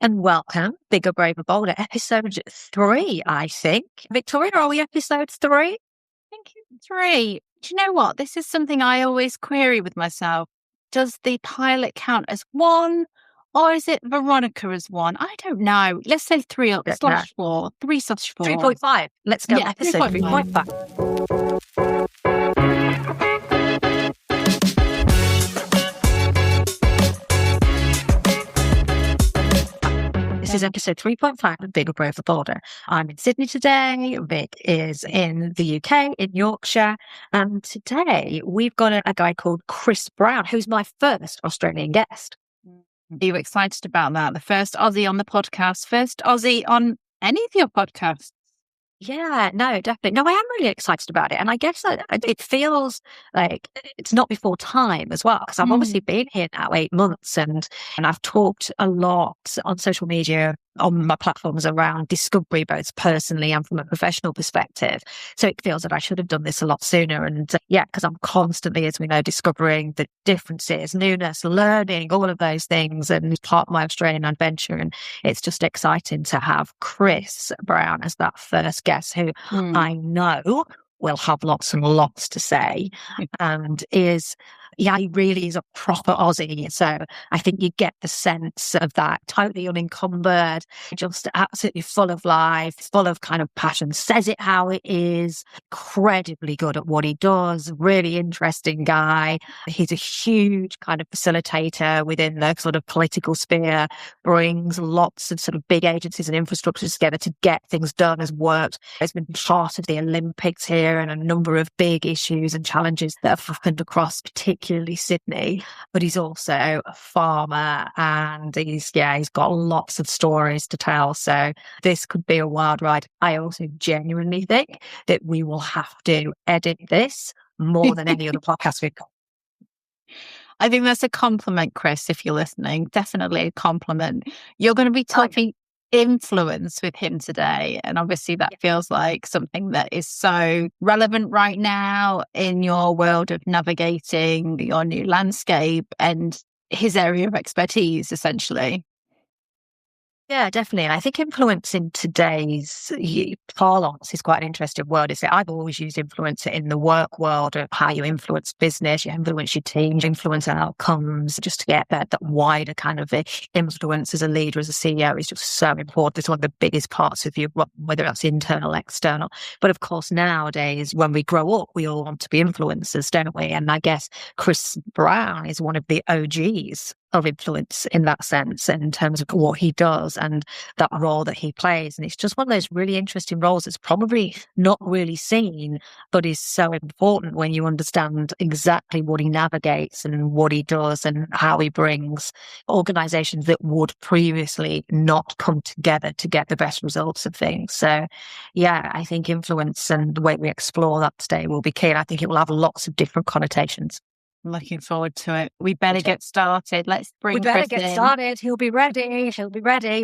And welcome, Bigger, Braver, Bolder, episode 3, I think. Victoria, are we episode 3? I think it's 3. Do you know what? This is something I always query with myself. Does the pilot count as 1 or is it Veronica as 1? I don't know. Let's say 3 / 4. 3 / 4. 3.5. Let's go. Yeah, episode 3.5. This is episode 3.5 of Bigger, Braver, Bolder. I'm in Sydney today. Vic is in the UK, in Yorkshire. And today we've got a guy called Chris Brown, who's my first Australian guest. Are you excited about that? The first Aussie on the podcast, first Aussie on any of your podcasts? Yeah, no, definitely. No, I am really excited about it. And I guess that it feels like it's not before time as well, because I've obviously been here now 8 months and I've talked a lot on social media, on my platforms around discovery, both personally and from a professional perspective. So it feels that I should have done this a lot sooner. And because I'm constantly, as we know, discovering the differences, newness, learning, all of those things. And it's part of my Australian adventure. And it's just exciting to have Chris Brown as that first guest who I know will have lots and lots to say and he really is a proper Aussie. So I think you get the sense of that, totally unencumbered, just absolutely full of life, full of kind of passion, says it how it is, incredibly good at what he does, really interesting guy. He's a huge kind of facilitator within the sort of political sphere, brings lots of sort of big agencies and infrastructures together to get things done, has worked, has been part of the Olympics here and a number of big issues and challenges that have happened across particularly Sydney, but he's also a farmer and he's got lots of stories to tell. So this could be a wild ride. I also genuinely think that we will have to edit this more than any other podcast we've got. I think that's a compliment, Chris, if you're listening. Definitely a compliment. You're going to be talking influence with him today. And obviously that feels like something that is so relevant right now in your world of navigating your new landscape and his area of expertise, essentially. Yeah, definitely. And I think influence in today's parlance is quite an interesting word. I've always used influence in the work world of how you influence business, you influence your team, you influence outcomes, just to get that wider kind of influence as a leader, as a CEO is just so important. It's one of the biggest parts of you, whether that's internal, external. But of course, nowadays, when we grow up, we all want to be influencers, don't we? And I guess Chris Brown is one of the OGs of influence in that sense, in terms of what he does and that role that he plays. And it's just one of those really interesting roles that's probably not really seen, but is so important when you understand exactly what he navigates and what he does and how he brings organizations that would previously not come together to get the best results of things. So I think influence and the way we explore that today will be key. And I think it will have lots of different connotations. I'm looking forward to it. We better get started. Let's bring Chris in. We better get started. He'll be ready.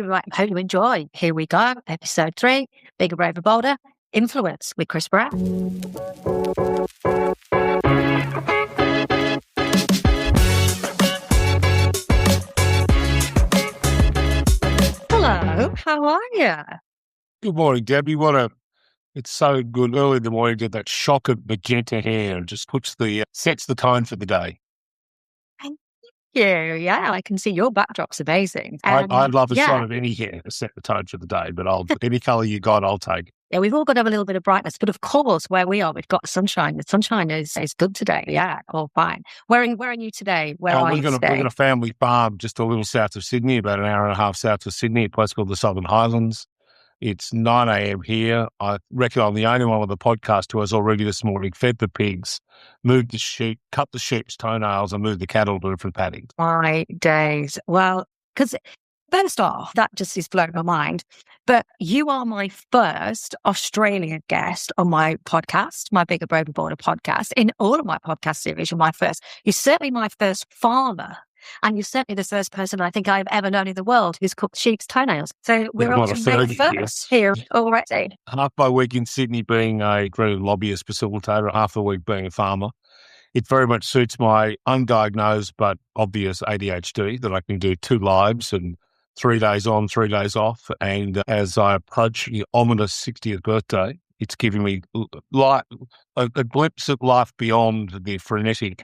Right, hope you enjoy. Here we go. Episode 3, Bigger, Braver, Bolder, Influence with Chris Brown. Hello, how are you? Good morning, Debbie. It's so good early in the morning to get that shock of magenta hair. It just sets the tone for the day. Thank you. Yeah, I can see your backdrop's amazing. I'd love a shot of any hair to set the tone for the day, but any colour you got, I'll take. Yeah, we've all got to have a little bit of brightness, but of course, where we are, we've got sunshine. The sunshine is good today. Yeah, all fine. Where are you today? Where are you today? We've got a family farm just a little south of Sydney, about an hour and a half south of Sydney, a place called the Southern Highlands. It's 9 a.m. here. I reckon I'm the only one on the podcast who has already this morning fed the pigs, moved the sheep, cut the sheep's toenails, and moved the cattle to different paddings. My days. Well, because first off, that just is blowing my mind. But you are my first Australian guest on my podcast, my Bigger, Braver, Bolder podcast. In all of my podcast series, you're certainly my first farmer. And you're certainly the first person I think I've ever known in the world who's cut sheep's toenails. So we're on to May 1st here already. Half my week in Sydney being a lobbyist facilitator, half the week being a farmer. It very much suits my undiagnosed but obvious ADHD that I can do 2 lives and 3 days on, 3 days off. And as I approach the ominous 60th birthday, it's giving me a glimpse of life beyond the frenetic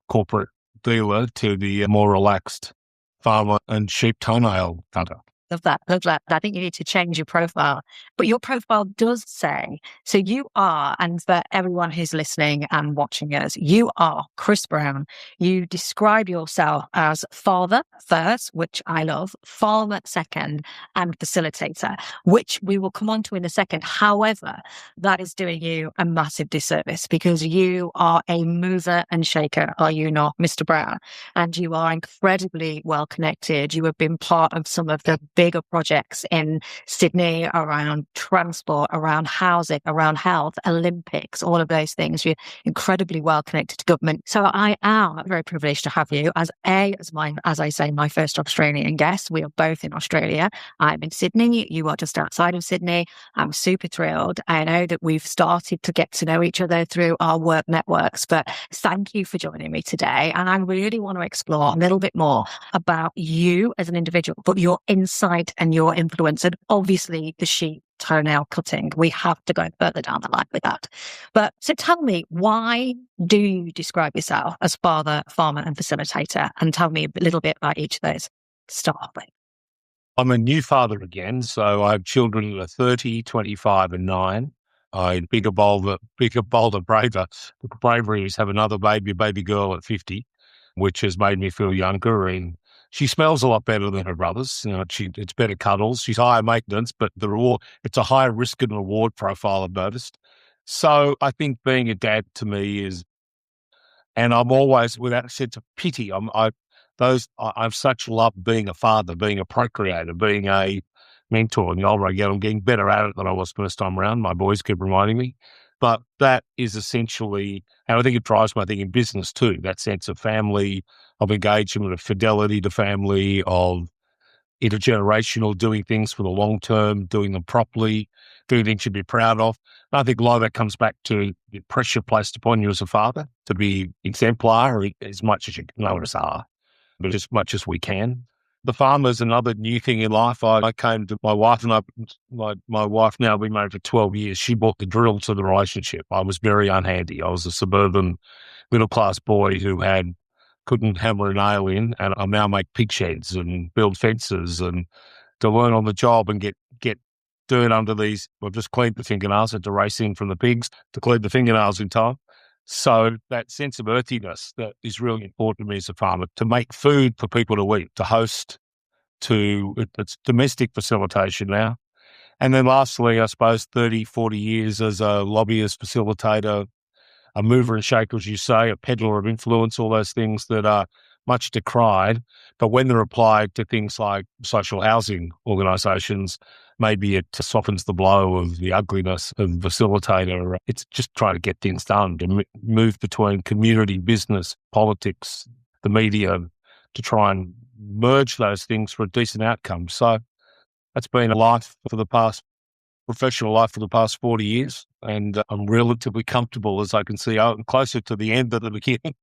corporate dealer to the more relaxed farmer and sheep toenail cutter. Love that. Love that. I think you need to change your profile. But your profile does say, so you are, and for everyone who's listening and watching us, you are Chris Brown. You describe yourself as father first, which I love, farmer second, and facilitator, which we will come on to in a second. However, that is doing you a massive disservice because you are a mover and shaker, are you not, Mr. Brown? And you are incredibly well connected. You have been part of some of the bigger projects in Sydney around transport, around housing, around health, Olympics, all of those things. You're incredibly well connected to government. So I am very privileged to have you as I say, my first Australian guest. We are both in Australia. I'm in Sydney. You are just outside of Sydney. I'm super thrilled. I know that we've started to get to know each other through our work networks, but thank you for joining me today. And I really want to explore a little bit more about you as an individual, but your insight and your influence, and obviously the sheep toenail cutting. We have to go further down the line with that. But so tell me, why do you describe yourself as father, farmer, and facilitator? And tell me a little bit about each of those to start with. I'm a new father again, so I have children that are 30, 25, and 9. I bigger, bolder, braver. The bravery is have another baby, a baby girl at 50, which has made me feel younger. And she smells a lot better than her brothers. It's better cuddles. She's higher maintenance, but it's a higher risk and reward profile, I've noticed. So I think being a dad to me is, and I'm always without a sense of pity. I've such love being a father, being a procreator, being a mentor. And the older I get, I'm getting better at it than I was first time around. My boys keep reminding me. But that is essentially, and I think it drives my thing in business too, that sense of family, of engagement, of fidelity to family, of intergenerational, doing things for the long term, doing them properly, doing things you'd be proud of. And I think a lot of that comes back to the pressure placed upon you as a father to be exemplar as much as you know us are, but as much as we can. The farmer's another new thing in life. I came to my wife and my wife now, been married for 12 years. She brought the drill to the relationship. I was very unhandy. I was a suburban middle-class boy who couldn't hammer a nail in, and I now make pig sheds and build fences and to learn on the job and get dirt under these. I've just cleaned the fingernails, had to race in from the pigs to clean the fingernails in time. So that sense of earthiness that is really important to me as a farmer, to make food for people to eat, to host, it's domestic facilitation now. And then lastly, I suppose 30, 40 years as a lobbyist, facilitator, a mover and shaker, as you say, a peddler of influence, all those things that are much decried. But when they're applied to things like social housing organisations, maybe it softens the blow of the ugliness of facilitator. It's just trying to get things done, to move between community, business, politics, the media, to try and merge those things for a decent outcome. So that's been professional life for the past 40 years. And I'm relatively comfortable as I can see out closer to the end than the beginning.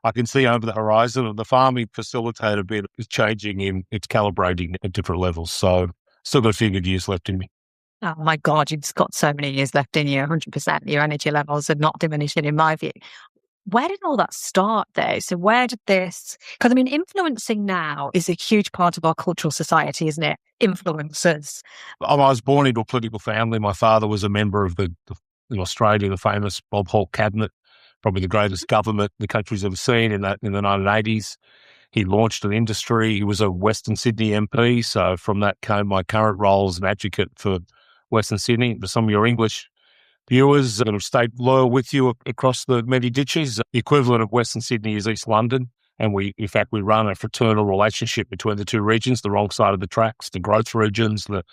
I can see over the horizon, and the farming facilitator bit is changing it's calibrating at different levels. So still got a few good years left in me. Oh my God, you've got so many years left in you, 100%. Your energy levels are not diminishing in my view. Where did all that start though? So where did this, because I mean, influencing now is a huge part of our cultural society, isn't it? Influencers. I was born into a political family. My father was a member of in Australia, the famous Bob Hawke cabinet, probably the greatest government the country's ever seen in the 1980s. He launched an industry. He was a Western Sydney MP. So from that came my current role as an advocate for Western Sydney. For some of your English viewers that have stayed loyal with you across the many ditches, the equivalent of Western Sydney is East London. And we run a fraternal relationship between the two regions, the wrong side of the tracks, the growth regions, the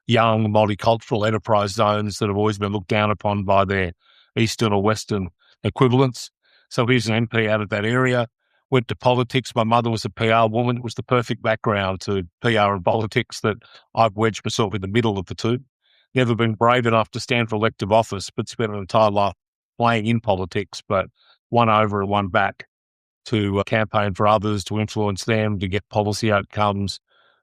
young multicultural enterprise zones that have always been looked down upon by their Eastern or Western equivalents. So he's an MP out of that area. Went to politics. My mother was a PR woman. It was the perfect background to PR and politics that I've wedged myself in the middle of the two. Never been brave enough to stand for elective office, but spent an entire life playing in politics, but one over and one back to campaign for others, to influence them, to get policy outcomes,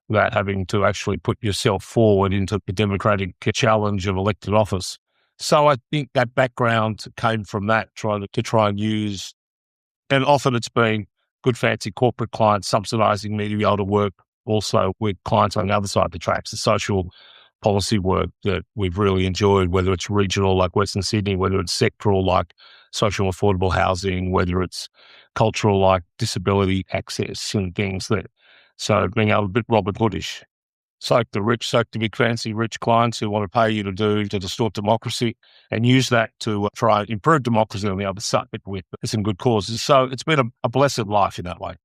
without having to actually put yourself forward into the democratic challenge of elected office. So I think that background came from that, trying to use, and often it's been good fancy corporate clients subsidising me to be able to work also with clients on the other side of the tracks, the social policy work that we've really enjoyed, whether it's regional like Western Sydney, whether it's sectoral like social affordable housing, whether it's cultural like disability access and things that, so being able to bit Robin Hoodish, soak the rich, soak the big fancy rich clients who want to pay you to distort democracy and use that to try and improve democracy on the other side with some good causes. So it's been a blessed life in that way.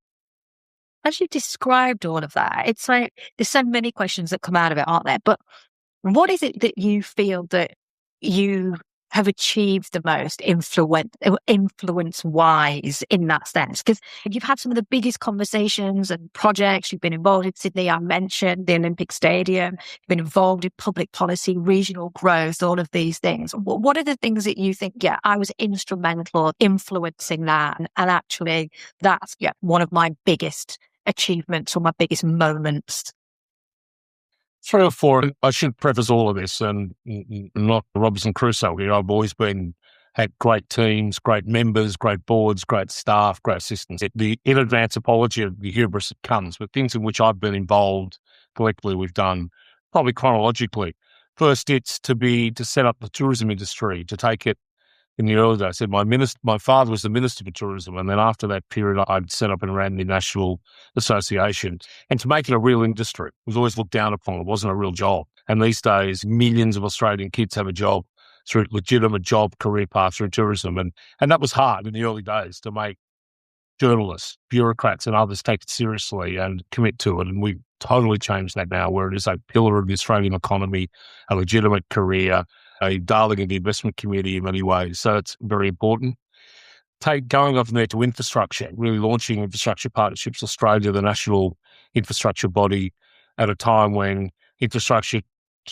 As you described all of that, it's like there's so many questions that come out of it, aren't there? But what is it that you feel that you have achieved the most influence-wise in that sense? Because you've had some of the biggest conversations and projects. You've been involved in Sydney, I mentioned, the Olympic Stadium. You've been involved in public policy, regional growth, all of these things. What are the things that you think, I was instrumental influencing that? And actually, that's one of my biggest achievements or my biggest moments. 3 or 4. I should preface all of this, and not Robinson Crusoe here. I've always had great teams, great members, great boards, great staff, great assistants. The in advance apology of the hubris that comes, but things in which I've been involved collectively, we've done probably chronologically. First, it's to set up the tourism industry, to take it. In the early days, my father was the Minister for Tourism, and then after that period, I'd set up and ran the National Association. And to make it a real industry, it was always looked down upon. It wasn't a real job. And these days, millions of Australian kids have a job through legitimate job career path through tourism. And that was hard in the early days to make journalists, bureaucrats and others take it seriously and commit to it. And we've totally changed that now, where it is a pillar of the Australian economy, a legitimate career, a darling of the investment community in many ways. So it's very important. Going off from there to infrastructure, really launching Infrastructure Partnerships Australia, the national infrastructure body, at a time when infrastructure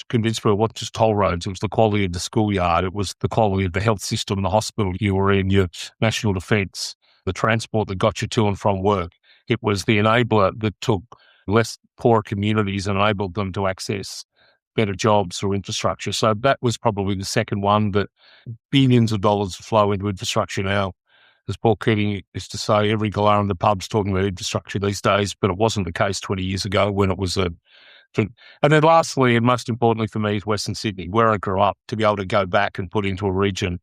convinced me it wasn't just toll roads, it was the quality of the schoolyard, it was the quality of the health system, the hospital you were in, your national defence, the transport that got you to and from work. It was the enabler that took less poor communities and enabled them to access better jobs through infrastructure. So that was probably the second one, that billions of dollars flow into infrastructure now. As Paul Keating used to say, every galah in the pub's talking about infrastructure these days, but it wasn't the case 20 years ago when it was a... And then lastly, and most importantly for me, is Western Sydney, where I grew up, to be able to go back and put into a region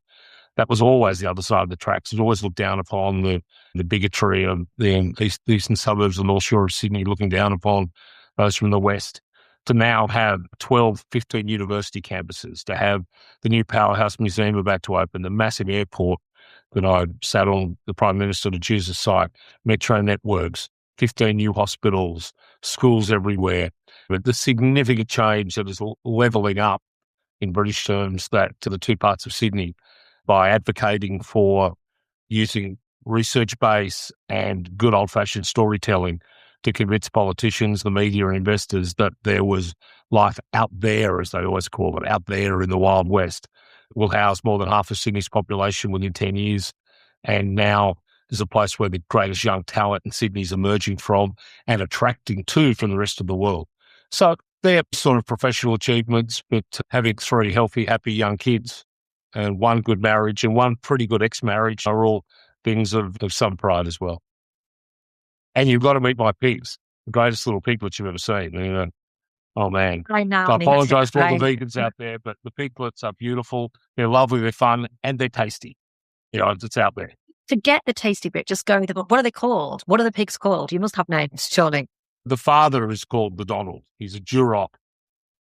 that was always the other side of the tracks. It was always looked down upon, the bigotry of the eastern suburbs, the North Shore of Sydney, looking down upon those from the west. To now have 12, 15 university campuses, to have the new Powerhouse Museum about to open, the massive airport that I sat on, the Prime Minister to choose a site, metro networks, 15 new hospitals, schools everywhere. But the significant change that is levelling up in British terms that to the two parts of Sydney by advocating for using research base and good old-fashioned storytelling to convince politicians, the media and investors that there was life out there, as they always call it, out there in the Wild West. Will house more than half of Sydney's population within 10 years. And now is a place where the greatest young talent in Sydney is emerging from and attracting to from the rest of the world. So they're sort of professional achievements, but having 3 healthy, happy young kids and 1 good marriage and 1 pretty good ex-marriage are all things of some pride as well. And you've got to meet my pigs, the greatest little piglets you've ever seen. You know, oh, man. I know. So I apologise to all the vegans out there, but the piglets are beautiful. They're lovely, they're fun, and they're tasty. You know, it's out there. To get the tasty bit, just go with them. What are they called? What are the pigs called? You must have names, surely. The father is called the Donald. He's a Duroc.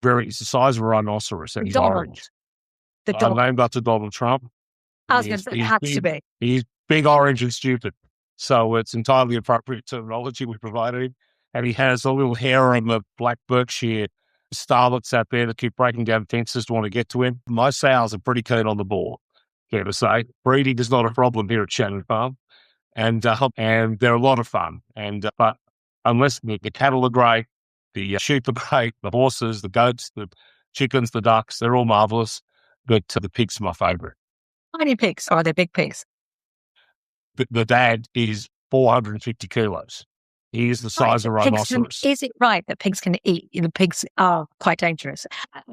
He's the size of a rhinoceros, and he's orange. The Donald. Named after Donald Trump. I was going to say, it has to be. He's big, orange, and stupid. So it's entirely appropriate terminology we provided him. And he has a little harem of black Berkshire starlets out there that keep breaking down fences to want to get to him. My sows are pretty keen on the ball, fair to say. Breeding is not a problem here at Shannon Farm. And they're a lot of fun. But unless the cattle are great, the sheep are great, the horses, the goats, the chickens, the ducks, they're all marvellous. But the pigs are my favourite. Tiny pigs, or are they big pigs? The dad is 450 kilos. He is the Right, size of a pigs can, rhinoceros. is it right that pigs can eat? Pigs are quite dangerous.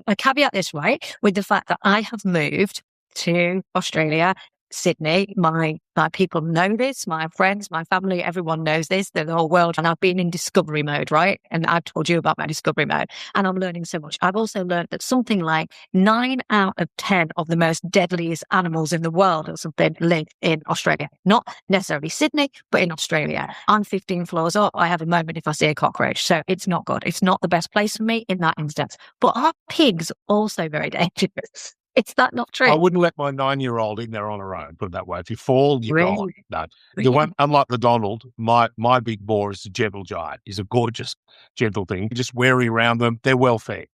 I caveat this, right, with the fact that I have moved to Australia, Sydney. My people know this, my friends, my family, everyone knows this, the whole world. And I've been in discovery mode, right? And I've told you about my discovery mode. And I'm learning so much. I've also learned that something like 9 out of 10 of the most deadliest animals in the world or something live in Australia. Not necessarily Sydney, but in Australia. I'm 15 floors up. I have a moment if I see a cockroach. So it's not good. It's not the best place for me in that instance. But are pigs also very dangerous? Is that not true? I wouldn't let my 9-year-old in there on her own, put it that way. If you fall, you're Really? gone. No. The Really? one, unlike the Donald, my big boar is a gentle giant. He's a gorgeous, gentle thing. You're just wary around them. They're well fed.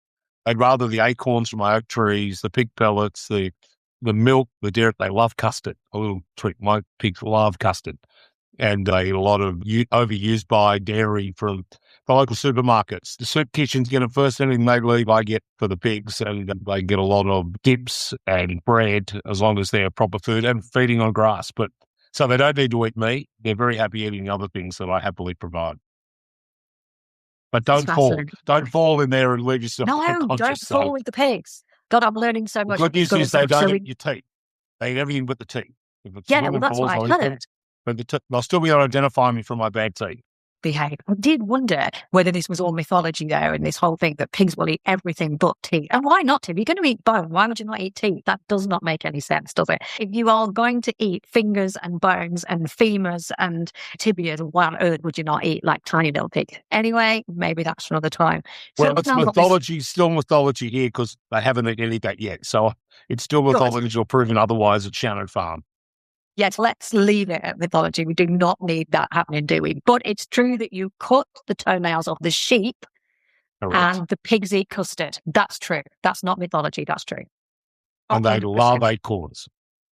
I'd rather the acorns from my oak trees, the pig pellets, the milk, the dairy. They love custard. A little treat. My pigs love custard. And they eat a lot of overused by dairy from the local supermarkets. The soup kitchens get the first anything they leave I get for the pigs, and they get a lot of dips and bread as long as they're proper food and feeding on grass. But so they don't need to eat meat. They're very happy eating other things that I happily provide. But don't fall in there and leave yourself No, unconscious. don't fall with the pigs. God, I'm learning so much. Good news is they don't eat your teeth. They eat everything but the teeth. If it's Yeah, well, that's what I heard. But they'll still be able to identify me from my bad teeth. Behave. I did wonder whether this was all mythology, though, and this whole thing that pigs will eat everything but teeth. And why not, Tim? You're going to eat bone. Why would you not eat teeth? That does not make any sense, does it? If you are going to eat fingers and bones and femurs and tibias, why on earth would you not eat like tiny little pigs? Anyway, maybe that's for another time. Well, it's mythology, still mythology here because they haven't eaten any of that yet. So it's still mythology or proven otherwise at Shannon Farm. Yes, let's leave it at mythology. We do not need that happening, do we? But it's true that you cut the toenails off the sheep. Correct. And the pigs eat custard. That's true. That's not mythology. That's true. 100%. And they love acorns.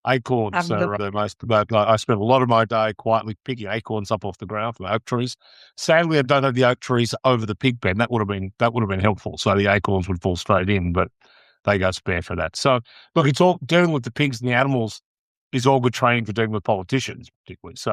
Acorns are the most. I spend a lot of my day quietly picking acorns up off the ground from oak trees. Sadly, I don't have the oak trees over the pig pen. That would have been helpful. So the acorns would fall straight in, but they go spare for that. So look, it's all dealing with the pigs and the animals is all good training for dealing with politicians, particularly. So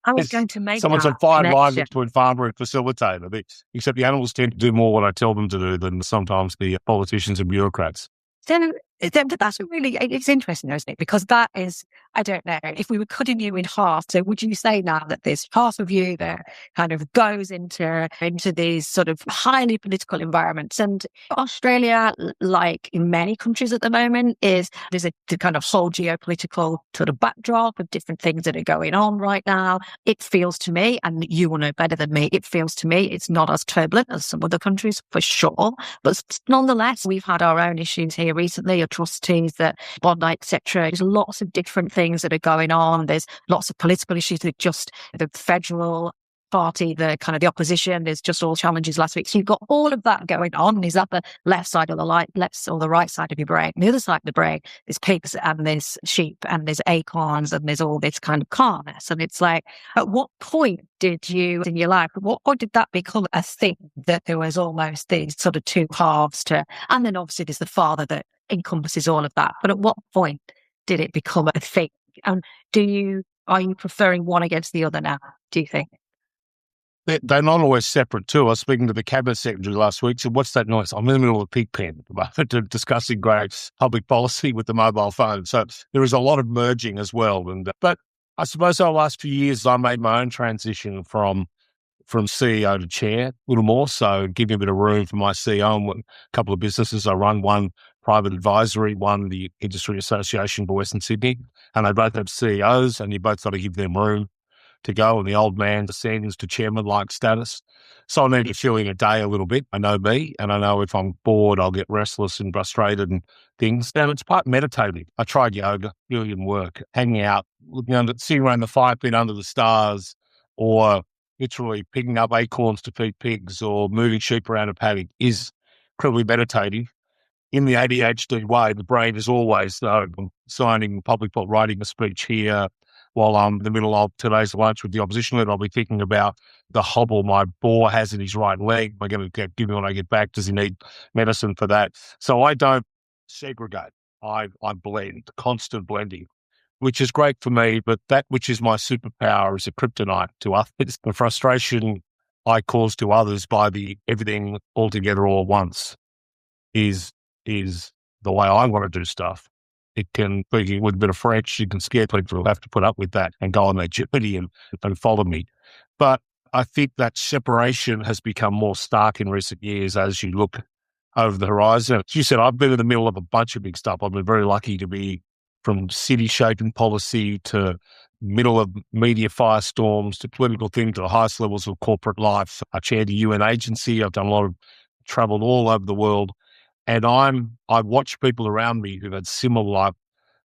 I was going to make someone's on fine line between farmer and facilitator. Except the animals tend to do more what I tell them to do than sometimes the politicians and bureaucrats. Then that's it's interesting, isn't it? Because that is, I don't know, if we were cutting you in half, so would you say now that there's half of you that kind of goes into these sort of highly political environments? And Australia, like in many countries at the moment, there's a kind of whole geopolitical sort of backdrop of different things that are going on right now. It feels to me, and you will know better than me, it feels to me it's not as turbulent as some other countries for sure. But nonetheless, we've had our own issues here recently, atrocities that Bondi, etc. There's lots of different things that are going on. There's lots of political issues with just the federal party, the kind of the opposition. There's just all challenges last week. So you've got all of that going on. Is that the left side of the left or the right side of your brain? And the other side of the brain, there's pigs and there's sheep and there's acorns and there's all this kind of calmness. And it's like, at what point did you in your life, what did that become a thing that there was almost these sort of two halves to, and then obviously there's the father that encompasses all of that. But at what point did it become a thing? And are you preferring one against the other now, do you think? They're not always separate too. I was speaking to the cabinet secretary last week. Said, "What's that noise?" I'm in the middle of a pig pen at the moment, discussing great public policy with the mobile phone. So there is a lot of merging as well. But I suppose over the last few years, I made my own transition from CEO to chair a little more. So giving a bit of room for my CEO and a couple of businesses. I run one private advisory, one the Industry Association for Western Sydney, and they both have CEOs, and you both got to give them room to go, and the old man descends to chairman-like status. So I need to fill in a day a little bit. I know me, and I know if I'm bored, I'll get restless and frustrated and things. And it's quite meditative. I tried yoga, really didn't work. Hanging out, sitting around the fire pit under the stars, or literally picking up acorns to feed pigs, or moving sheep around a paddock is incredibly meditative. In the ADHD way, the brain is always, though, I'm signing public, writing a speech here, while I'm in the middle of today's lunch with the opposition leader, I'll be thinking about the hobble my boar has in his right leg. Am I going to give him when I get back? Does he need medicine for that? So I don't segregate. I blend, constant blending, which is great for me, but that which is my superpower is a kryptonite to others. The frustration I cause to others by the everything all together all at once is the way I want to do stuff. It can, with a bit of French, you can scare people who have to put up with that and go on their journey and follow me. But I think that separation has become more stark in recent years as you look over the horizon. As you said, I've been in the middle of a bunch of big stuff. I've been very lucky to be from city shaping policy to middle of media firestorms to political things to the highest levels of corporate life. I chaired a UN agency. I've done a lot of traveled all over the world. And I watch people around me who've had similar life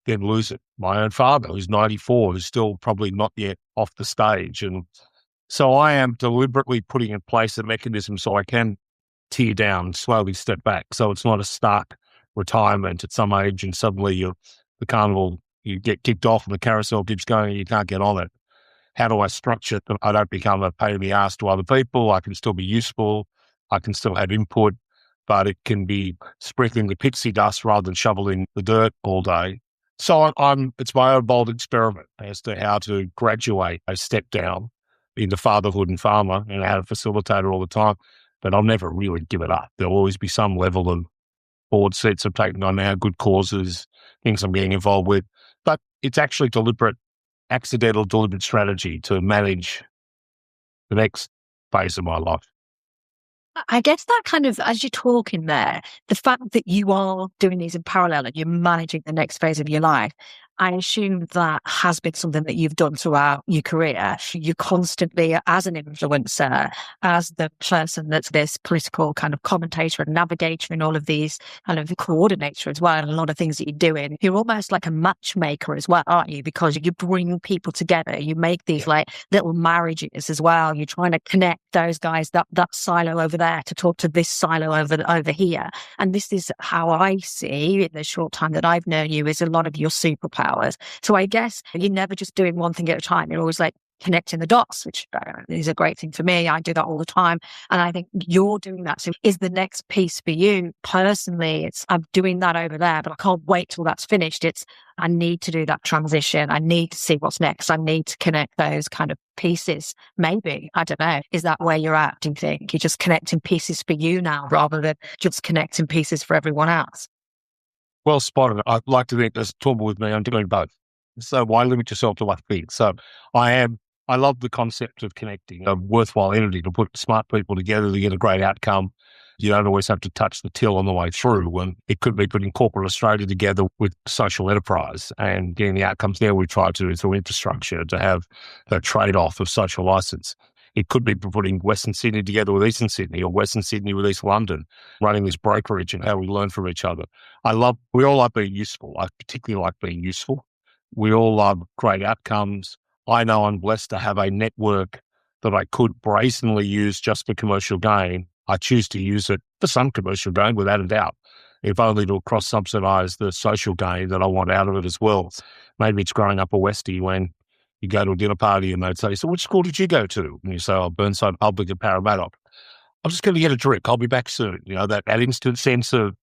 then lose it. My own father, who's 94, who's still probably not yet off the stage. And so I am deliberately putting in place a mechanism so I can tear down, slowly step back. So it's not a stark retirement at some age and suddenly the carnival, you get kicked off and the carousel keeps going and you can't get on it. How do I structure it that I don't become a pain in the ass to other people? I can still be useful. I can still have input, but it can be sprinkling the pixie dust rather than shoveling the dirt all day. So it's my own bold experiment as to how to graduate a step down into fatherhood and farmer and how to facilitate it all the time. But I'll never really give it up. There'll always be some level of board seats I'm taking on now, good causes, things I'm getting involved with. But it's actually accidental deliberate strategy to manage the next phase of my life. I guess that kind of, as you're talking there, the fact that you are doing these in parallel and you're managing the next phase of your life, I assume that has been something that you've done throughout your career. You constantly, as an influencer, as the person that's this political kind of commentator and navigator and all of these kind of coordinator as well, and a lot of things that you're doing, you're almost like a matchmaker as well, aren't you? Because you bring people together, you make these like little marriages as well. You're trying to connect those guys, that silo over there to talk to this silo over here. And this is how I see in the short time that I've known you is a lot of your superpower. So I guess you're never just doing one thing at a time. You're always like connecting the dots, which is a great thing for me. I do that all the time. And I think you're doing that. So is the next piece for you personally, I'm doing that over there, but I can't wait till that's finished. I need to do that transition. I need to see what's next. I need to connect those kind of pieces. Maybe, I don't know. Is that where you're at? Do you think you're just connecting pieces for you now rather than just connecting pieces for everyone else? Well spotted. I'd like to think there's trouble with me. I'm doing both. So why limit yourself to one thing? So I love the concept of connecting a worthwhile entity to put smart people together to get a great outcome. You don't always have to touch the till on the way through. And it could be putting corporate Australia together with social enterprise and getting the outcomes there. We try to through infrastructure to have a trade-off of social license. It could be putting Western Sydney together with Eastern Sydney or Western Sydney with East London, running this brokerage and how we learn from each other. We all like being useful. I particularly like being useful. We all love great outcomes. I know I'm blessed to have a network that I could brazenly use just for commercial gain. I choose to use it for some commercial gain without a doubt, if only to cross-subsidise the social gain that I want out of it as well. Maybe it's growing up a Westie when you go to a dinner party and they'd say, so which school did you go to? And you say, oh, Burnside Public at Parramatta. I'm just going to get a drink. I'll be back soon. That instant sense of,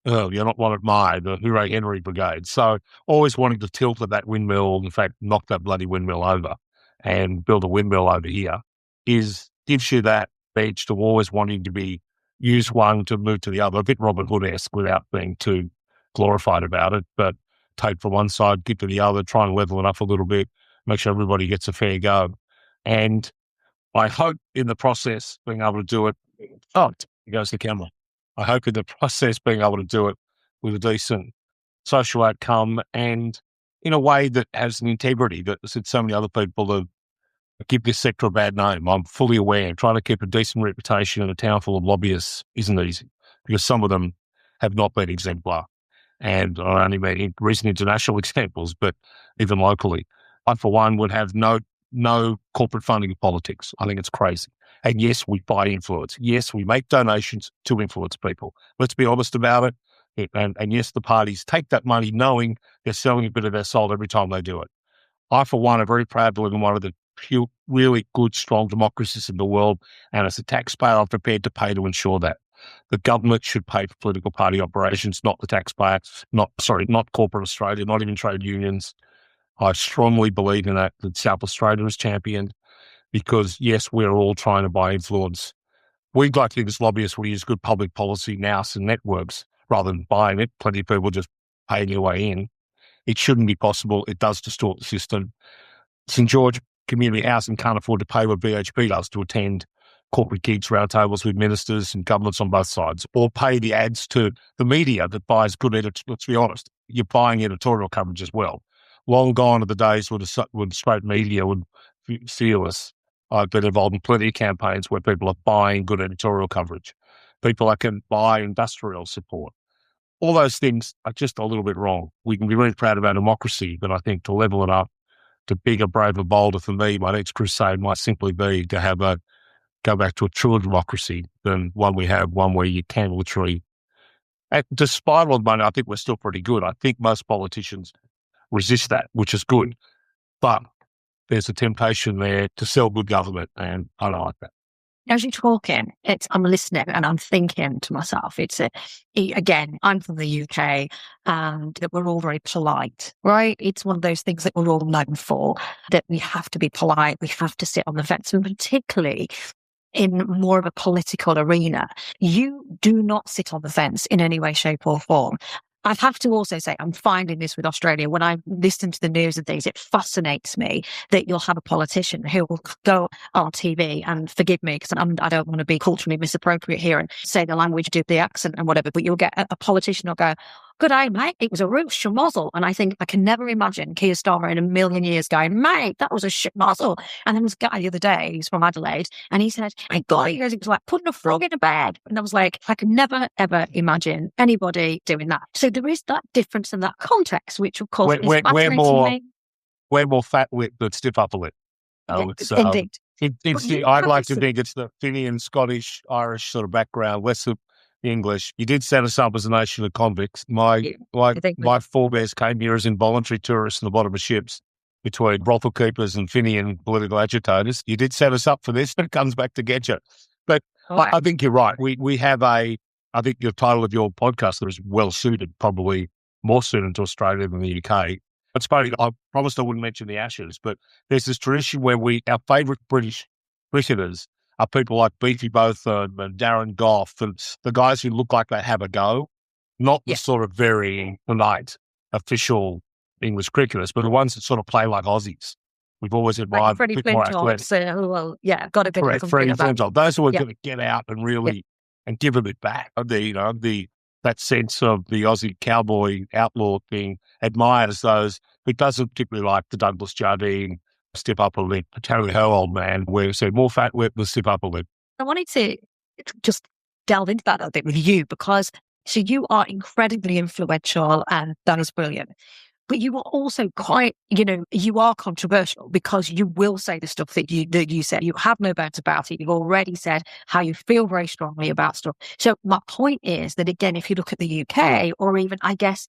oh, you're not one of the Hooray Henry Brigade. So always wanting to tilt at that windmill, in fact, knock that bloody windmill over and build a windmill over here gives you that edge to always wanting to use one to move to the other, a bit Robin Hood-esque without being too glorified about it, but take from one side, give to the other, try and level it up a little bit, make sure everybody gets a fair go. And I hope in the process being able to do it, here goes the camera. I hope in the process being able to do it with a decent social outcome and in a way that has an integrity that so many other people have give this sector a bad name. I'm fully aware. Trying to keep a decent reputation in a town full of lobbyists isn't easy because some of them have not been exemplar. And I only mean recent international examples, but even locally. I, for one, would have no corporate funding of politics. I think it's crazy. And yes, we buy influence. Yes, we make donations to influence people. Let's be honest about it. And yes, the parties take that money knowing they're selling a bit of their soul every time they do it. I, for one, am very proud to live in one of the few really good, strong democracies in the world. And as a taxpayer, I'm prepared to pay to ensure that. The government should pay for political party operations, not the taxpayer, not corporate Australia, not even trade unions. I strongly believe in that South Australia has championed because, yes, we're all trying to buy influence. We'd like to think as lobbyists we use good public policy now and networks rather than buying it. Plenty of people just paying their way in. It shouldn't be possible. It does distort the system. St George Community Housing can't afford to pay what BHP does to attend corporate gigs, roundtables with ministers and governments on both sides, or pay the ads to the media that buys good let's be honest, you're buying editorial coverage as well. Long gone are the days when straight media would feel us. I've been involved in plenty of campaigns where people are buying good editorial coverage. People that can buy industrial support. All those things are just a little bit wrong. We can be really proud of our democracy, but I think to level it up to bigger, braver, bolder, for me, my next crusade might simply be to go back to a truer democracy than one we have, one where you can literally, despite all the money, I think we're still pretty good. I think most politicians resist that, which is good. But there's a temptation there to sell good government, and I don't like that. As you're talking, I'm listening and I'm thinking to myself, again, I'm from the UK and that we're all very polite, right? It's one of those things that we're all known for, that we have to be polite, we have to sit on the fence, and particularly in more of a political arena, you do not sit on the fence in any way, shape or form. I have to also say, I'm finding this with Australia. When I listen to the news and things, it fascinates me that you'll have a politician who will go on TV, and forgive me, because I don't want to be culturally misappropriate here and say the language, do the accent and whatever, but you'll get a politician who'll go, "Good day, mate, it was a real schmozzle." And I think I can never imagine Keir Starmer in a million years going, "Mate, that was a schmozzle." And there was a guy the other day, he's from Adelaide, and he said, "My God," he goes, "it was like putting a frog in a bed." And I was like, I could never, ever imagine anybody doing that. So there is that difference in that context, which of course is fascinating to me. We're more fat lip than stiff upper lip. Indeed. I'd like to think it's the Fenian, Scottish, Irish sort of background, less of the English. You did set us up as a nation of convicts. My forebears came here as involuntary tourists in the bottom of ships between brothel keepers and Fenian political agitators. You did set us up for this, and it comes back to get you. But I think you're right. We have I think the title of your podcast is well suited, probably more suited to Australia than the UK. It's funny, I promised I wouldn't mention the Ashes, but there's this tradition where our favourite British cricketers are people like Beefy Botham and Darren Gough, and the guys who look like they have a go, not the sort of very polite official English cricketers, but the ones that sort of play like Aussies. We've always admired Freddie Flintoff. Got a bit of Freddie Flintoff. Those who are going to get out and really and give a bit back. That sense of the Aussie cowboy outlaw being admired as those who doesn't particularly like the Douglas Jardine stiff upper lip, Terry Ho old man, where we say more fat lip than stiff upper lip. I wanted to just delve into that a bit with you, because so you are incredibly influential and that is brilliant. But you are also quite, you are controversial because you will say the stuff that you said. You have no bounds about it. You've already said how you feel very strongly about stuff. So my point is that, again, if you look at the UK, or even, I guess,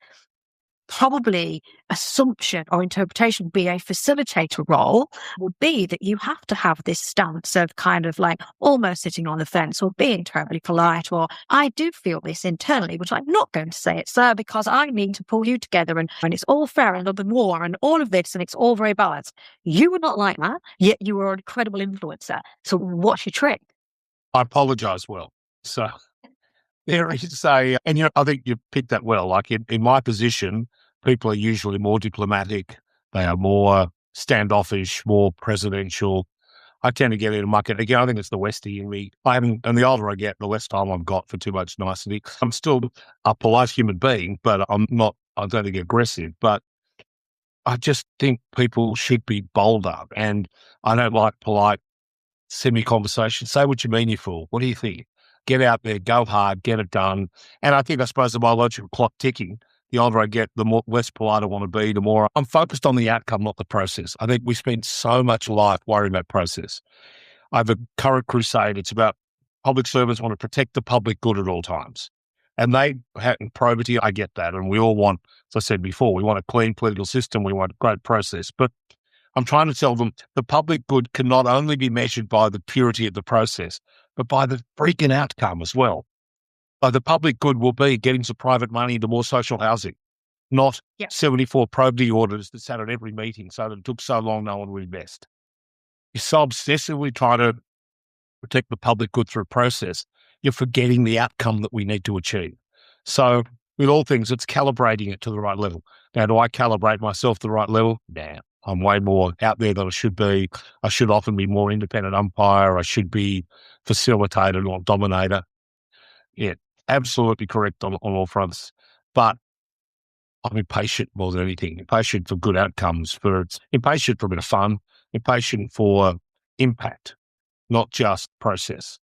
probably assumption or interpretation be a facilitator role would be that you have to have this stance of kind of like almost sitting on the fence or being terribly polite, or I do feel this internally, which I'm not going to say it, sir, because I need to pull you together and it's all fair and love and war and all of this and it's all very balanced. You were not like that, yet you were an incredible influencer. So what's your trick? I apologise well. So there is I think you picked that well. Like in my position, people are usually more diplomatic. They are more standoffish, more presidential. I tend to get in a muck. And again, I think it's the Westie in me. And the older I get, the less time I've got for too much nicety. I'm still a polite human being, but I don't think aggressive. But I just think people should be bolder. And I don't like polite semi-conversation. Say what you mean, you fool. What do you think? Get out there, go hard, get it done. And I think, I suppose, the biological clock ticking, the older I get, the less polite I want to be, the more I'm focused on the outcome, not the process. I think we spend so much life worrying about process. I have a current crusade. It's about public servants want to protect the public good at all times. And they have probity, I get that. And we all want, as I said before, we want a clean political system. We want a great process. But I'm trying to tell them the public good can not only be measured by the purity of the process, but by the freaking outcome as well. The public good will be getting some private money into more social housing, not 74 probity orders that sat at every meeting so that it took so long no one would invest. You're so obsessively trying to protect the public good through a process, you're forgetting the outcome that we need to achieve. So with all things, it's calibrating it to the right level. Now, do I calibrate myself to the right level? Nah, I'm way more out there than I should be. I should often be more independent umpire. I should be facilitator, not dominator. Yeah, absolutely correct on all fronts. But I'm impatient more than anything. Impatient for good outcomes, impatient for a bit of fun, impatient for impact, not just process.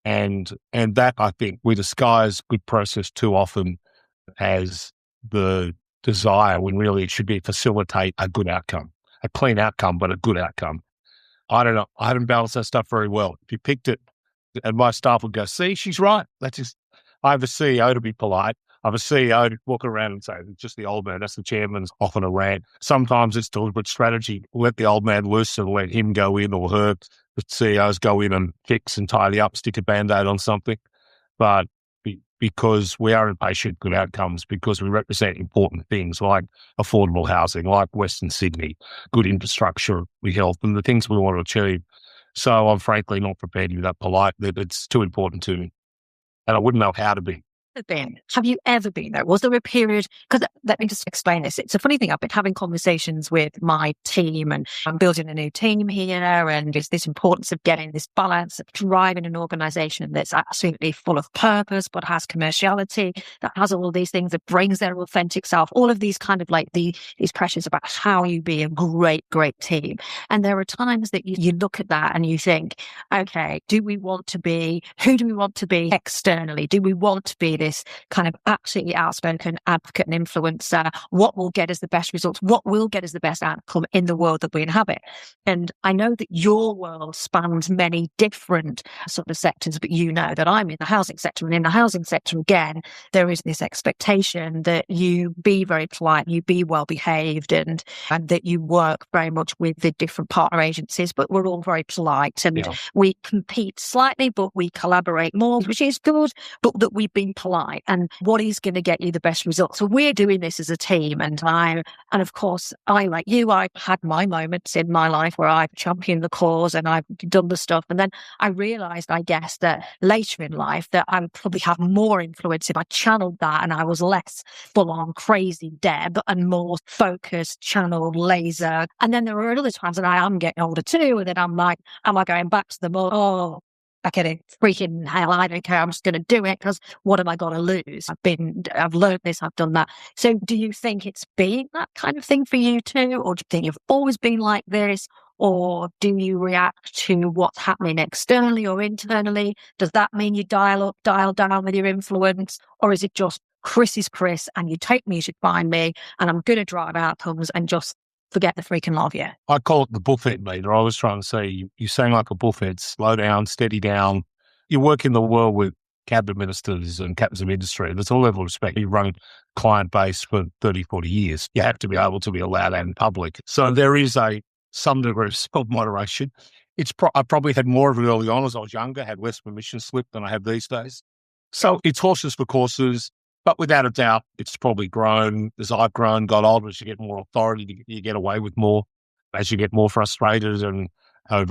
And that, I think, we disguise good process too often as the desire when really it should be facilitate a good outcome, a clean outcome, but a good outcome. I don't know. I haven't balanced that stuff very well. If you picked it, and my staff would go, see, she's right. I have a CEO to be polite. I have a CEO to walk around and say, it's just the old man. That's the chairman's often a rant. Sometimes it's deliberate strategy. Let the old man loose and let him go in, or her, the CEOs go in and fix and tidy up, stick a Band-Aid on something. But because we are impatient good outcomes, because we represent important things like affordable housing, like Western Sydney, good infrastructure, health, and the things we want to achieve. So I'm frankly not prepared to be that polite. That it's too important to me. And I wouldn't know how to be. Have you ever been there? Was there a period, because let me just explain this. It's a funny thing. I've been having conversations with my team, and I'm building a new team here, and it's this importance of getting this balance of driving an organization that's absolutely full of purpose, but has commerciality, that has all these things, that brings their authentic self, all of these kind of like these pressures about how you be a great team. And there are times that you look at that and you think, okay, who do we want to be externally? Do we want to be this kind of absolutely outspoken advocate and influencer? What will get us the best results? What will get us the best outcome in the world that we inhabit? And I know that your world spans many different sort of sectors, but you know that I'm in the housing sector, and in the housing sector, again, there is this expectation that you be very polite, you be well behaved, and that you work very much with the different partner agencies, but we're all very polite, and we compete slightly, but we collaborate more, which is good, but that we've been polite. And what is going to get you the best results? So we're doing this as a team, and of course, I, like you, I've had my moments in my life where I've championed the cause and I've done the stuff, and then I realised, I guess, that later in life that I would probably have more influence if I channeled that, and I was less full-on crazy Deb and more focused, channeled, laser. And then there are other times that I am getting older too, and then I'm like, am I going back to the more, I get it, freaking hell, I don't care, I'm just going to do it, because what am I going to lose? I've learned this, I've done that. So do you think it's been that kind of thing for you too? Or do you think you've always been like this? Or do you react to what's happening externally or internally? Does that mean you dial up, dial down with your influence? Or is it just Chris is Chris, and you take me, you should find me, and I'm going to drive outcomes and just forget the freaking love you? I call it the buffet meter. I was trying to say, you sound like a buffet. Slow down, steady down. You work in the world with cabinet ministers and captains of industry. There's a level of respect. You run client base for 30, 40 years. You have to be able to be allowed out in public. So there is some degree of self-moderation. I probably had more of it early on as I was younger, had less permission slip than I have these days. So it's horses for courses. But without a doubt, it's probably grown as I've grown, got older, as you get more authority, you get away with more. As you get more frustrated and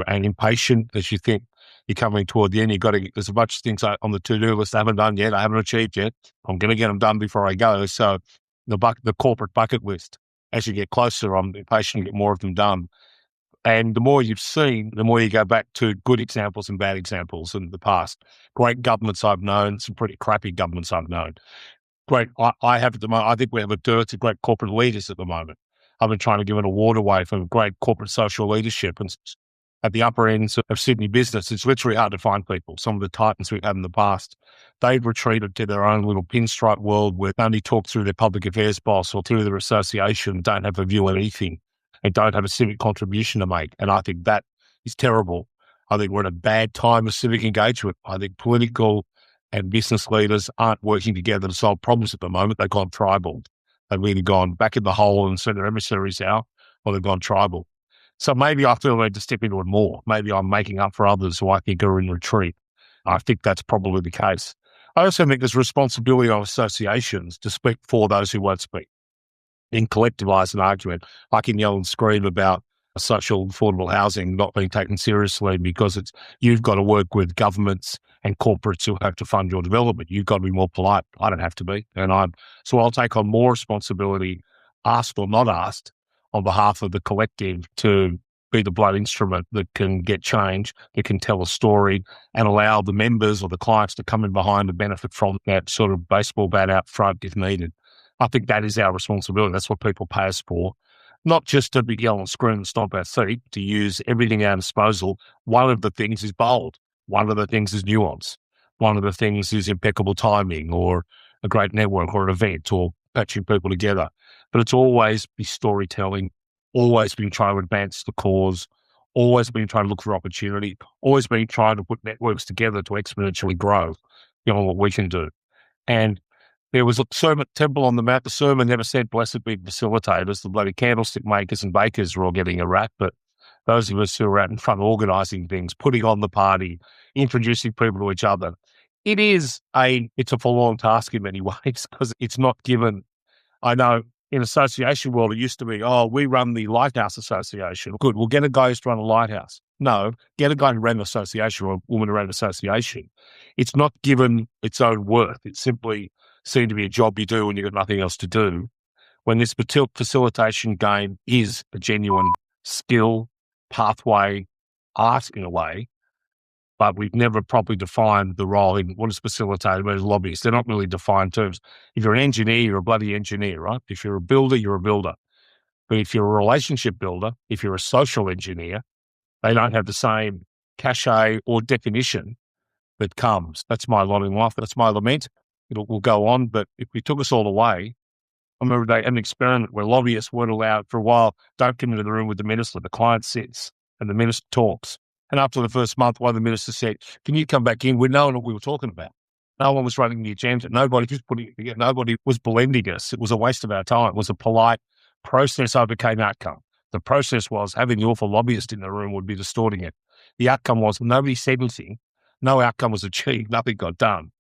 impatient, as you think you're coming toward the end, there's a bunch of things on the to-do list I haven't done yet, I haven't achieved yet. I'm going to get them done before I go. So the corporate bucket list, as you get closer, I'm impatient to get more of them done. And the more you've seen, the more you go back to good examples and bad examples in the past. Great governments I've known, some pretty crappy governments I've known. Great. I have at the moment, I think we have a dearth of great corporate leaders at the moment. I've been trying to give an award away for great corporate social leadership. And at the upper ends of Sydney business, it's literally hard to find people. Some of the titans we've had in the past, they've retreated to their own little pinstripe world where they only talk through their public affairs boss or through their association, don't have a view on anything, and don't have a civic contribution to make. And I think that is terrible. I think we're in a bad time of civic engagement. I think political and business leaders aren't working together to solve problems at the moment. They've gone tribal. They've really gone back in the hole and sent their emissaries out, or they've gone tribal. So maybe I feel I need to step into it more. Maybe I'm making up for others who I think are in retreat. I think that's probably the case. I also think there's responsibility of associations to speak for those who won't speak. and collectivise an argument. I can yell and scream about social affordable housing not being taken seriously because you've got to work with governments and corporates who have to fund your development. You've got to be more polite. I don't have to be. So I'll take on more responsibility, asked or not asked, on behalf of the collective to be the blood instrument that can get change, that can tell a story and allow the members or the clients to come in behind and benefit from that sort of baseball bat out front if needed. I think that is our responsibility. That's what people pay us for. Not just to be yell and scream and stomp our feet, to use everything at our disposal. One of the things is bold. One of the things is nuance. One of the things is impeccable timing or a great network or an event or patching people together. But it's always be storytelling, always been trying to advance the cause, always been trying to look for opportunity, always been trying to put networks together to exponentially grow, what we can do. And there was a sermon temple on the mount. The sermon never said, blessed be the facilitators. The bloody candlestick makers and bakers were all getting a rap. But those of us who are out in front organising things, putting on the party, introducing people to each other, it's a forlorn task in many ways because it's not given. I know in association world, it used to be, we run the Lighthouse Association. Good, we'll get a guy who's to run a lighthouse. No, get a guy who ran an association or a woman who ran an association. It's not given its own worth. It's simply seen to be a job you do when you've got nothing else to do. When this facilitation game is a genuine skill, pathway, art in a way, but we've never properly defined the role in what is facilitator, what is lobbyist. They're not really defined terms. If you're an engineer, you're a bloody engineer, right? If you're a builder, you're a builder. But if you're a relationship builder, if you're a social engineer, they don't have the same cachet or definition that comes. That's my lot in life. That's my lament. It will go on, but if we took us all away, I remember they had an experiment where lobbyists weren't allowed for a while. Don't come into the room with the minister. The client sits and the minister talks. And after the first month, one of the ministers said, can you come back in? We know what we were talking about. No one was running the agenda. Nobody was putting it together. Nobody was blending us. It was a waste of our time. It was a polite process overcame outcome. The process was having the awful lobbyist in the room would be distorting it. The outcome was nobody said anything. No outcome was achieved. Nothing got done.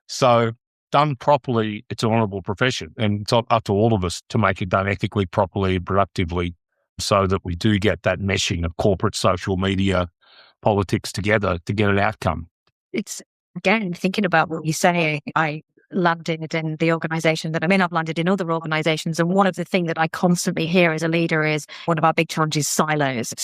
So done properly, it's an honourable profession. And it's up to all of us to make it done ethically, properly, productively, so that we do get that meshing of corporate, social media, politics together to get an outcome. It's, again, thinking about what you say, I landed in the organisation that I'm in. I've landed in other organisations. And one of the things that I constantly hear as a leader is one of our big challenges, silos. It's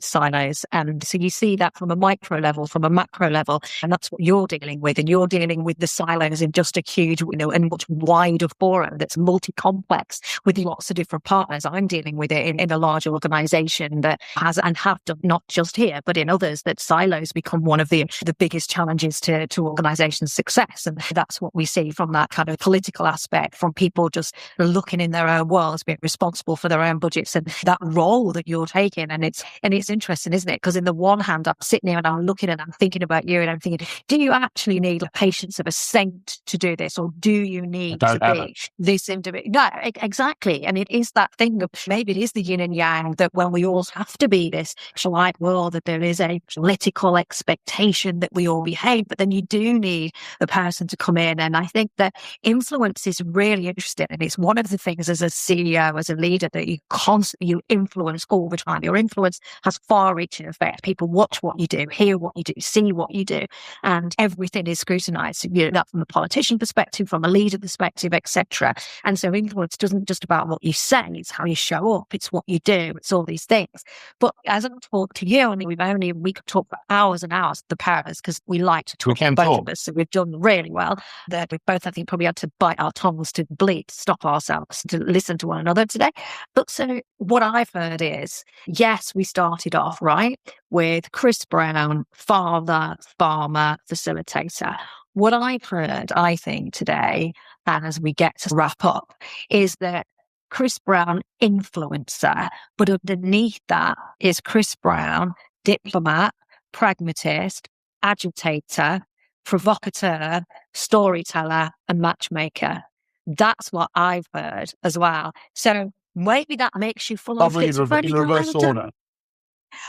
silos. And so you see that from a micro level, from a macro level, and that's what you're dealing with. And you're dealing with the silos in just a huge, and much wider forum that's multi-complex with lots of different partners. I'm dealing with it in a large organisation that has and have done, not just here, but in others, that silos become one of the biggest challenges to organisations' success. And that's what we see from that kind of political aspect, from people just looking in their own worlds, being responsible for their own budgets, and that role that you're taking. And it's interesting, isn't it? Because in the one hand, I'm sitting here and I'm looking and I'm thinking about you and I'm thinking, do you actually need the patience of a saint to do this? Or do you need to be this individual? No, exactly. And it is that thing of maybe it is the yin and yang, that when we all have to be this polite world, that there is a political expectation that we all behave, but then you do need the person to come in. And I think that influence is really interesting. And it's one of the things as a CEO, as a leader, that you influence all the time. Your influence has far-reaching effect. People watch what you do, hear what you do, see what you do, and everything is scrutinized. That from a politician perspective, from a leader perspective, etc. And so influence isn't just about what you say, it's how you show up, it's what you do, it's all these things. But as I talk to you, and we could talk for hours and hours, the pair of us, because we like to talk, both of us, so we've done really well. That we both, I think, probably had to bite our tongues to bleed, to stop ourselves, to listen to one another today. But so what I've heard is, yes, we started off, right, with Chris Brown, father, farmer, facilitator. What I've heard, I think, today, and as we get to wrap up, is that Chris Brown, influencer, but underneath that is Chris Brown, diplomat, pragmatist, agitator, provocateur, storyteller, and matchmaker. That's what I've heard as well. So maybe that makes you full of in reverse order.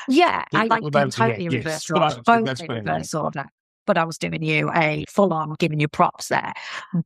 Yeah, I like them totally in reverse order. Both in reverse order. but I was doing you a full on giving you props there.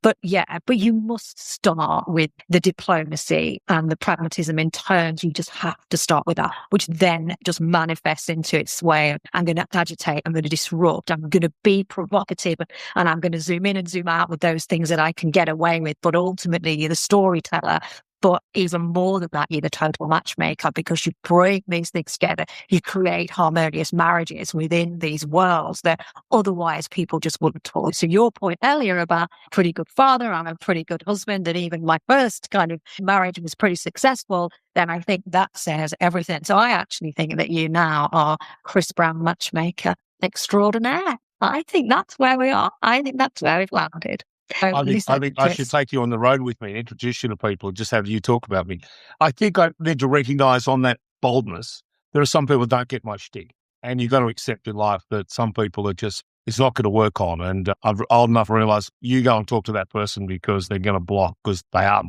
But you must start with the diplomacy and the pragmatism in terms. You just have to start with that, which then just manifests into its way of, I'm going to agitate, I'm going to disrupt, I'm going to be provocative, and I'm going to zoom in and zoom out with those things that I can get away with. But ultimately, you're the storyteller. But even more than that, you're the total matchmaker, because you bring these things together. You create harmonious marriages within these worlds that otherwise people just wouldn't talk. So your point earlier about pretty good father, I'm a pretty good husband, and even my first kind of marriage was pretty successful, then I think that says everything. So I actually think that you now are Chris Brown matchmaker extraordinaire. I think that's where we are. I think that's where we've landed. I think I should take you on the road with me and introduce you to people and just have you talk about me. I think I need to recognise on that boldness, there are some people that don't get my shtick, and you've got to accept in life that some people are just, it's not going to work on. And I'm old enough to realise you go and talk to that person because they're going to block, because they are.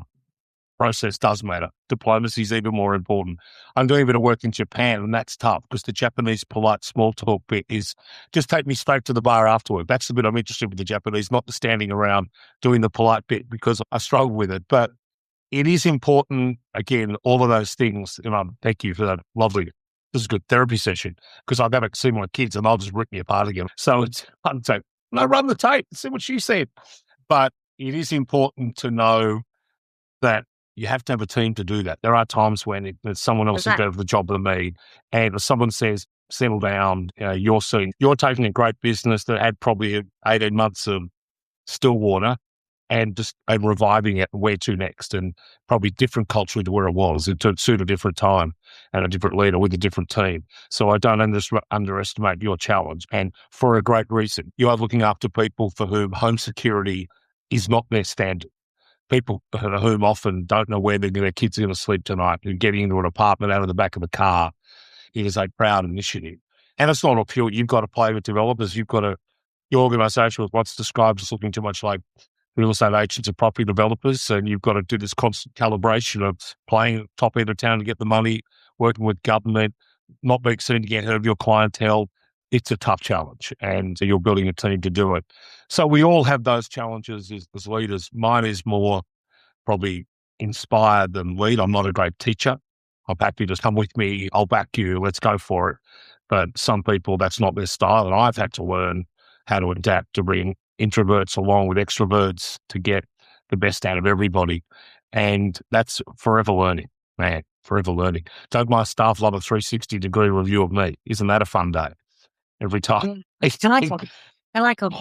Process does matter. Diplomacy is even more important. I'm doing a bit of work in Japan, and that's tough because the Japanese polite small talk bit is just take me straight to the bar afterward. That's the bit I'm interested with the Japanese, not the standing around doing the polite bit, because I struggle with it. But it is important, again, all of those things. Thank you for that lovely, this is a good therapy session, because I've got to see my kids and they'll just rip me apart again. So I'm saying, no, run the tape, see what she said. But it is important to know that you have to have a team to do that. There are times when someone else is better for the job than me, and if someone says, settle down, you're taking a great business that had probably 18 months of still water and reviving it, where to next, and probably different culturally to where it was. It suit a different time and a different leader with a different team. So I don't underestimate your challenge, and for a great reason. You are looking after people for whom home security is not their standard. People whom often don't know where their kids are going to sleep tonight, and getting into an apartment out of the back of the car. It is a proud initiative. And it's not a pure, you've got to play with developers. Your organisation was what's described as looking too much like real estate agents and property developers. And you've got to do this constant calibration of playing at the top end of town to get the money, working with government, not being seen to get ahead of your clientele. It's a tough challenge, and you're building a team to do it. So we all have those challenges as leaders. Mine is more probably inspired than lead. I'm not a great teacher. I'm happy to come with me. I'll back you. Let's go for it. But some people, that's not their style. And I've had to learn how to adapt to bring introverts along with extroverts to get the best out of everybody. And that's forever learning, man, forever learning. Don't my staff love a 360-degree review of me? Isn't that a fun day? Every time. I like them.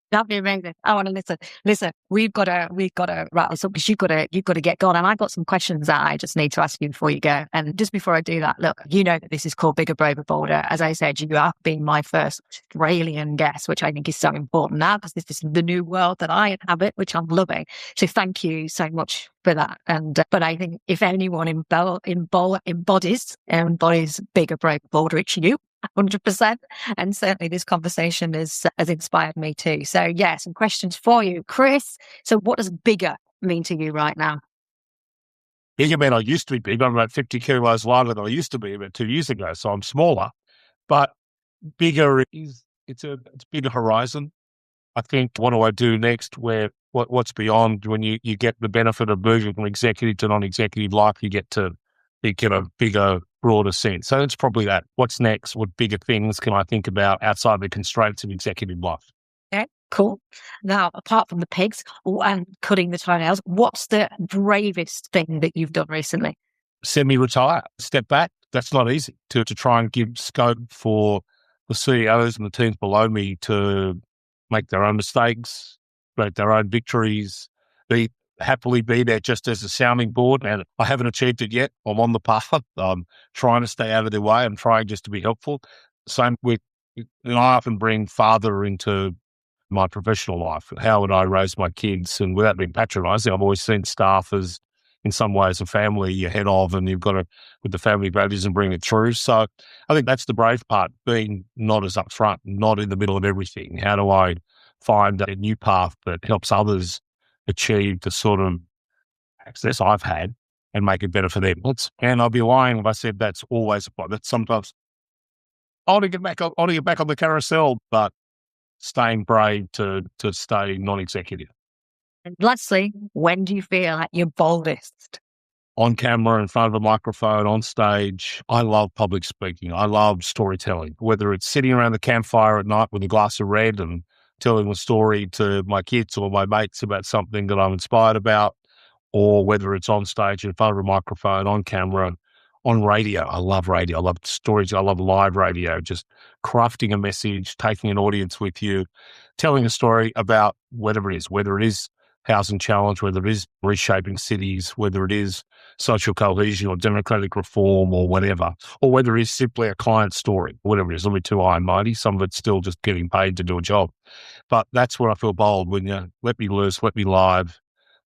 That'd be amazing. I want to listen. Listen, we've got to rattle this up, because you've got to get going. And I've got some questions that I just need to ask you before you go. And just before I do that, look, you know that this is called Bigger, Braver, Bolder. As I said, you have been my first Australian guest, which I think is so important now, because this is the new world that I inhabit, which I'm loving. So thank you so much for that. And but I think if anyone embodies Bigger, Braver, Bolder, it's you. 100%. And certainly this conversation has inspired me too. So some questions for you, Chris. So what does bigger mean to you right now? Bigger mean I used to be big. I'm about 50 kilos lighter than I used to be about 2 years ago. So I'm smaller, but bigger is, it's bigger horizon. I think, what do I do next? What's beyond, when you get the benefit of moving from executive to non-executive life, you get to think in a bigger, broader sense. So it's probably that. What's next? What bigger things can I think about outside the constraints of executive life? Okay, cool. Now, apart from the pigs and cutting the toenails, what's the bravest thing that you've done recently? Semi-retire, step back. That's not easy, to try and give scope for the CEOs and the teams below me to make their own mistakes, make their own victories, happily be there just as a sounding board. And I haven't achieved it yet. I'm on the path. I'm trying to stay out of their way. I'm trying just to be helpful. Same with, and I often bring father into my professional life. How would I raise my kids? And without being patronising, I've always seen staff as, in some ways, a family you're head of, and you've got to, with the family values, and bring it through. So I think that's the brave part, being not as upfront, not in the middle of everything. How do I find a new path that helps others achieve the sort of access I've had and make it better for them? And I'll be lying if I said that's always a problem. That's sometimes, I want to get back on the carousel, but staying brave to stay non-executive. And lastly, when do you feel at your boldest? On camera, in front of a microphone, on stage. I love public speaking. I love storytelling, whether it's sitting around the campfire at night with a glass of red and telling a story to my kids or my mates about something that I'm inspired about, or whether it's on stage in front of a microphone, on camera, on radio. I love radio. I love stories. I love live radio, just crafting a message, taking an audience with you, telling a story about whatever it is, whether it is housing challenge, whether it is reshaping cities, whether it is social cohesion or democratic reform or whatever, or whether it is simply a client story, whatever it is. Not be too high and mighty. Some of it's still just getting paid to do a job. But that's where I feel bold, when you let me loose, let me live,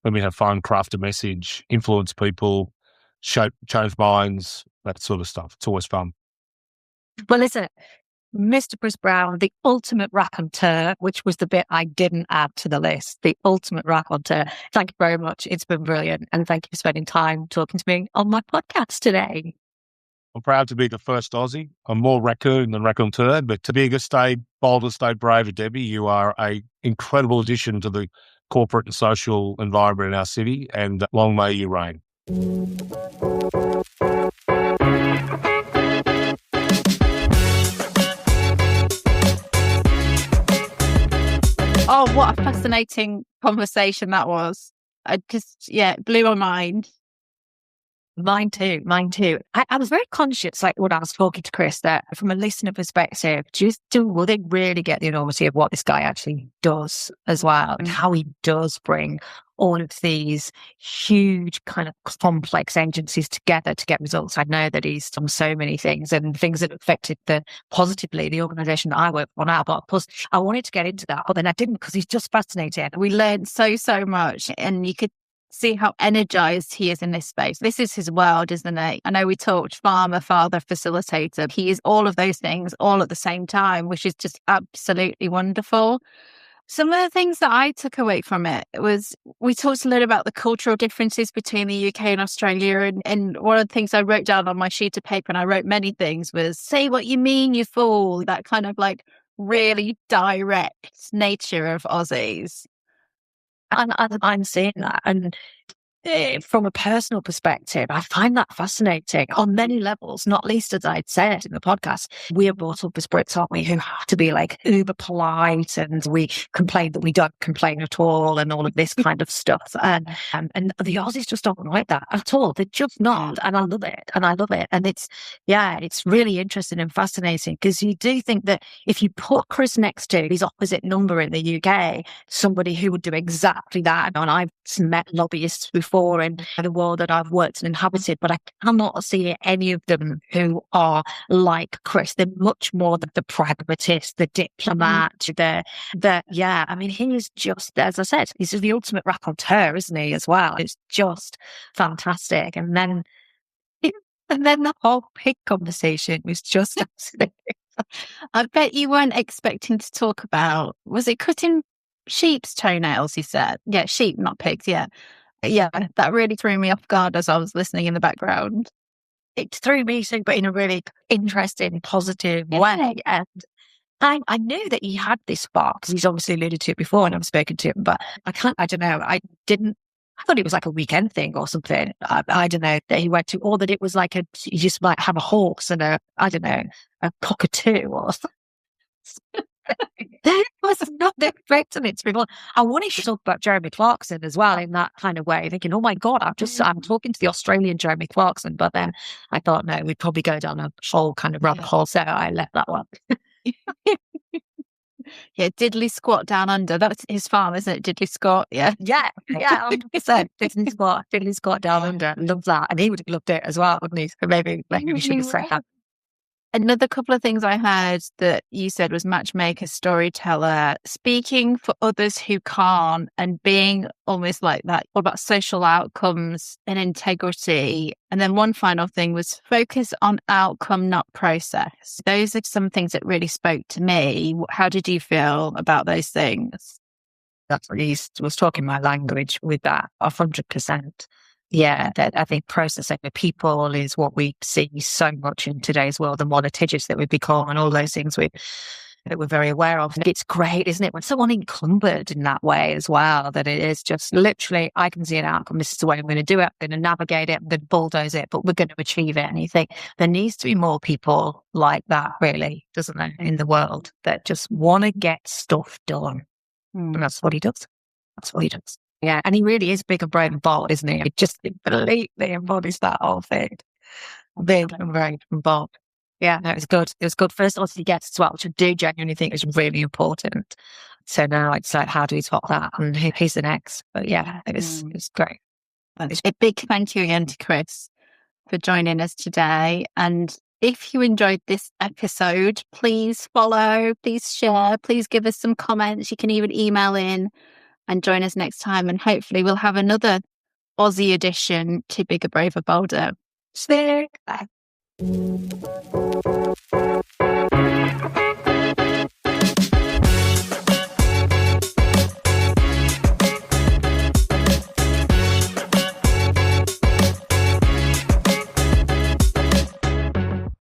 let me have fun, craft a message, influence people, change minds, that sort of stuff. It's always fun. Well, listen, Mr. Chris Brown, the ultimate raconteur, which was the bit I didn't add to the list, the ultimate raconteur. Thank you very much. It's been brilliant. And thank you for spending time talking to me on my podcast today. I'm proud to be the first Aussie. I'm more raccoon than raconteur, but to be stay bold and stay brave, Debbie, you are an incredible addition to the corporate and social environment in our city, and long may you reign. Oh, what a fascinating conversation that was. It blew my mind. Mine too. I was very conscious, like when I was talking to Chris, that from a listener perspective, will they really get the enormity of what this guy actually does as well, and how he does bring all of these huge kind of complex agencies together to get results. I know that he's done so many things and things that affected positively the organisation that I work for now. But plus, I wanted to get into that, but then I didn't, because he's just fascinating. We learned so much, and you could see how energized he is in this space. This is his world, isn't it? I know we talked farmer, father, facilitator. He is all of those things all at the same time, which is just absolutely wonderful. Some of the things that I took away from it was, we talked a little about the cultural differences between the UK and Australia. And one of the things I wrote down on my sheet of paper, and I wrote many things, was say what you mean, you fool. That kind of like really direct nature of Aussies. And I'm seeing that. And from a personal perspective, I find that fascinating on many levels, not least, as I'd said in the podcast, we are brought up as Brits, aren't we, who have to be like uber polite, and we complain that we don't complain at all, and all of this kind of stuff. And the Aussies just don't like that at all. They're just not. And I love it. And it's really interesting and fascinating, because you do think that if you put Chris next to his opposite number in the UK, somebody who would do exactly that. And I've met lobbyists before in the world that I've worked and inhabited, but I cannot see any of them who are like Chris. They're much more the pragmatist, the diplomat, I mean, he is just, as I said, he's the ultimate raconteur, isn't he, as well? It's just fantastic. And then the whole pig conversation was just absolutely. I bet you weren't expecting to talk about, was it cutting sheep's toenails, he said? Yeah, sheep, not pigs, yeah. Yeah, that really threw me off guard as I was listening in the background. It threw me too, but in a really interesting, positive way. And I knew that he had this spark, because he's obviously alluded to it before, and I've spoken to him, but I don't know. I thought it was like a weekend thing or something. I don't know, that he went to, or that it was like you just might have a horse and a cockatoo or something. I was not expecting it to be fun. I wanted to talk about Jeremy Clarkson as well in that kind of way, thinking, oh my God, I'm talking to the Australian Jeremy Clarkson. But then I thought, no, we'd probably go down a whole kind of rabbit hole. So I left that one. Yeah, Diddley Squat Down Under. That's his farm, isn't it? Diddley Squat, yeah. Yeah, 100%. Diddley Squat Down Under. Love that. And he would have loved it as well, wouldn't he? So maybe we should have said that. Another couple of things I heard that you said was matchmaker, storyteller, speaking for others who can't, and being almost like that. What about social outcomes and integrity? And then one final thing was focus on outcome, not process. Those are some things that really spoke to me. How did you feel about those things? That's what he was talking my language with that, 100%. Yeah, that I think processing the people is what we see so much in today's world, and what litigious that we've become, and all those things. that we're very aware of. And it's great, isn't it, when someone encumbered in that way as well, that it is just literally, I can see an outcome. This is the way I'm going to do it. I'm going to navigate it. I'm going to bulldoze it, but we're going to achieve it. And you think there needs to be more people like that, really, doesn't there, in the world, that just want to get stuff done. And that's what he does. That's what he does. Yeah. And he really is big and brave and bold, isn't he? He just completely embodies that whole thing. Big and brave and bold. Yeah, no, it was good. It was good. First, obviously, guests as well, which I do genuinely think is really important. So now it's like, how do we top that? And who's the next? But yeah, it was great. A big thank you again to Chris for joining us today. And if you enjoyed this episode, please follow, please share, please give us some comments. You can even email in and join us next time. And hopefully we'll have another Aussie edition to Bigger, Braver, Bolder. Stick.